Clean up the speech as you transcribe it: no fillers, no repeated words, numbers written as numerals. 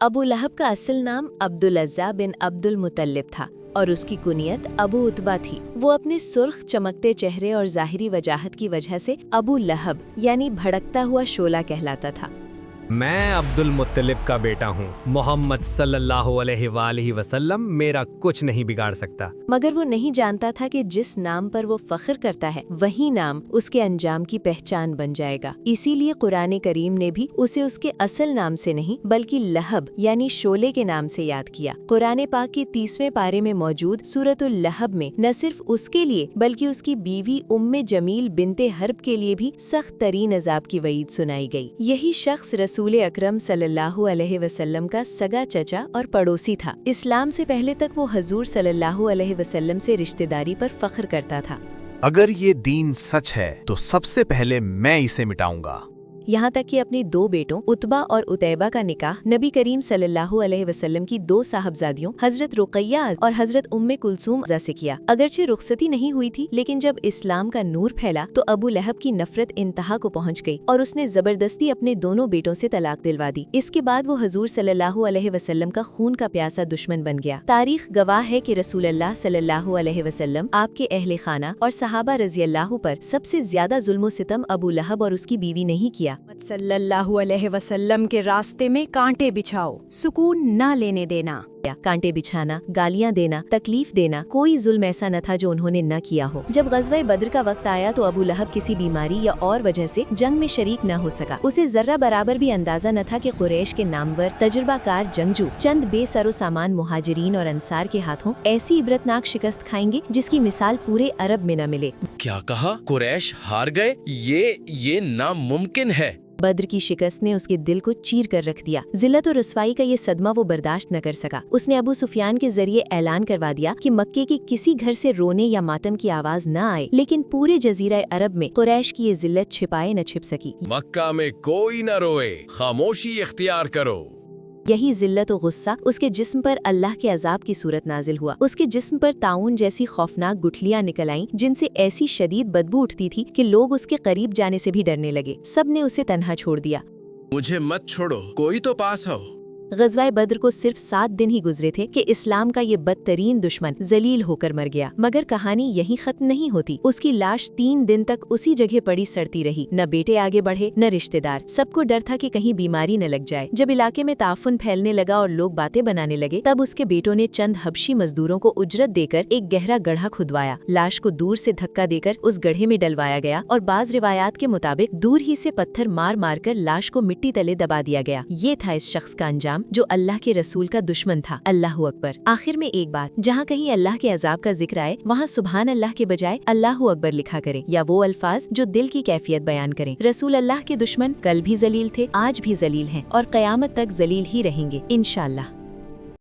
अबू लहब का असल नाम अब्दुल अज़्ज़ा बिन अब्दुल मुतल्लिब था और उसकी कुनियत अबू उतबा थी। वो अपने सुर्ख चमकते चेहरे और ज़ाहिरी वजाहत की वजह से अबू लहब यानी भड़कता हुआ शोला कहलाता था। मैं अब्दुल मुत्तलिब का बेटा हूँ। मोहम्मद सल्लल्लाहु अलैहि वसल्लम मेरा कुछ नहीं बिगाड़ सकता। मगर वो नहीं जानता था कि जिस नाम पर वो फख्र करता है वही नाम उसके अंजाम की पहचान बन जाएगा। इसीलिए कुरान करीम ने भी उसे उसके असल नाम से नहीं बल्कि लहब यानी शोले के नाम से याद किया। कुरान पाक के 30वें पारे में मौजूद सूरतुल लहब में न सिर्फ उसके लिए बल्कि उसकी बीवी उम्मे जमील बिनते हर्ब के लिए भी सख्त तरीन अजाब की वईद सुनाई गई। यही शख्स रसूल अकरम सल्लल्लाहु अलैहि वसल्लम का सगा चचा और पड़ोसी था। इस्लाम से पहले तक वो हजूर सल्लल्लाहु अलैहि वसल्लम से रिश्तेदारी पर फख्र करता था। अगर ये दीन सच है तो सबसे पहले मैं इसे मिटाऊंगा। यहाँ तक कि अपने 2 बेटों उतबा और उतैबा का निकाह नबी करीम सल्लल्लाहु अलैहि वसल्लम की 2 साहबजादियों हजरत रुकैया और हजरत उम्मे कुलसूम से किया। अगरचे रुखसती नहीं हुई थी, लेकिन जब इस्लाम का नूर फैला तो अबू लहब की नफरत इंतहा को पहुँच गई और उसने जबरदस्ती अपने दोनों बेटों से तलाक दिलवा दी। इसके बाद वो हजूर सल्लल्लाहु अलैहि वसल्लम का खून का प्यासा दुश्मन बन गया। तारीख गवाह है कि रसूलुल्लाह सल्लल्लाहु अलैहि वसल्लम, आपके अहले खाना और सहाबा रज़ियल्लाहु पर सबसे ज्यादा जुल्म सितम अबू लहब और उसकी बीवी नहीं किया। सल्लल्लाहु अलैहि वसल्लम के रास्ते में कांटे बिछाओ, सुकून न लेने देना। कांटे बिछाना, गालियां देना, तकलीफ देना, कोई जुल्म ऐसा न था जो उन्होंने न किया हो। जब ग़ज़वा बद्र का वक्त आया तो अबू लहब किसी बीमारी या और वजह से जंग में शरीक न हो सका। उसे जर्रा बराबर भी अंदाजा न था कि कुरैश के नामवर तजुर्बाकार जंगजू चंद बेसरो सामान मुहाजिरीन और अंसार के हाथों ऐसी इबरतनाक शिकस्त खाएंगे जिसकी मिसाल पूरे अरब में न मिले। क्या कहा? कुरैश हार गए? ये नामुमकिन है। बद्र की शिकस्त ने उसके दिल को चीर कर रख दिया। जिल्लत और रुसवाई का ये सदमा वो बर्दाश्त न कर सका। उसने अबू सुफियान के जरिए ऐलान करवा दिया कि मक्के के किसी घर से रोने या मातम की आवाज न आए, लेकिन पूरे जजीरा अरब में कुरैश की ये जिल्लत छिपाए न छिप सकी। मक्का में कोई न रोए, खामोशी इख्तियार करो। यही जिल्लत और गुस्सा उसके जिस्म पर अल्लाह के अजाब की सूरत नाजिल हुआ। उसके जिस्म पर ताउन जैसी खौफनाक गुठलियां निकल आईं, जिनसे ऐसी शदीद बदबू उठती थी कि लोग उसके करीब जाने से भी डरने लगे। सब ने उसे तन्हा छोड़ दिया। मुझे मत छोड़ो, कोई तो पास हो। ग़ज़वा बद्र को सिर्फ 7 दिन ही गुजरे थे कि इस्लाम का ये बदतरीन दुश्मन जलील होकर मर गया। मगर कहानी यही खत्म नहीं होती। उसकी लाश 3 दिन तक उसी जगह पड़ी सड़ती रही। न बेटे आगे बढ़े न रिश्तेदार। सबको डर था कि कहीं बीमारी न लग जाए। जब इलाके में ताफुन फैलने लगा और लोग बातें बनाने लगे, तब उसके बेटों ने चंद हबशी मजदूरों को उजरत देकर एक गहरा गड्ढा खुदवाया। लाश को दूर से धक्का देकर उस गड्ढे में डलवाया गया और बाज रिवायात के मुताबिक दूर ही से पत्थर मार मार कर लाश को मिट्टी तले दबा दिया गया। ये था इस शख्स का अंजाम जो अल्लाह के रसूल का दुश्मन था। अल्लाहु अकबर। आखिर में एक बात, जहाँ कहीं अल्लाह के अजाब का जिक्र आए वहाँ सुभान अल्लाह के बजाय अल्लाहु अकबर लिखा करे, या वो अल्फाज जो दिल की कैफियत बयान करें। रसूल अल्लाह के दुश्मन कल भी जलील थे, आज भी जलील हैं और क़यामत तक जलील ही रहेंगे इंशाअल्लाह।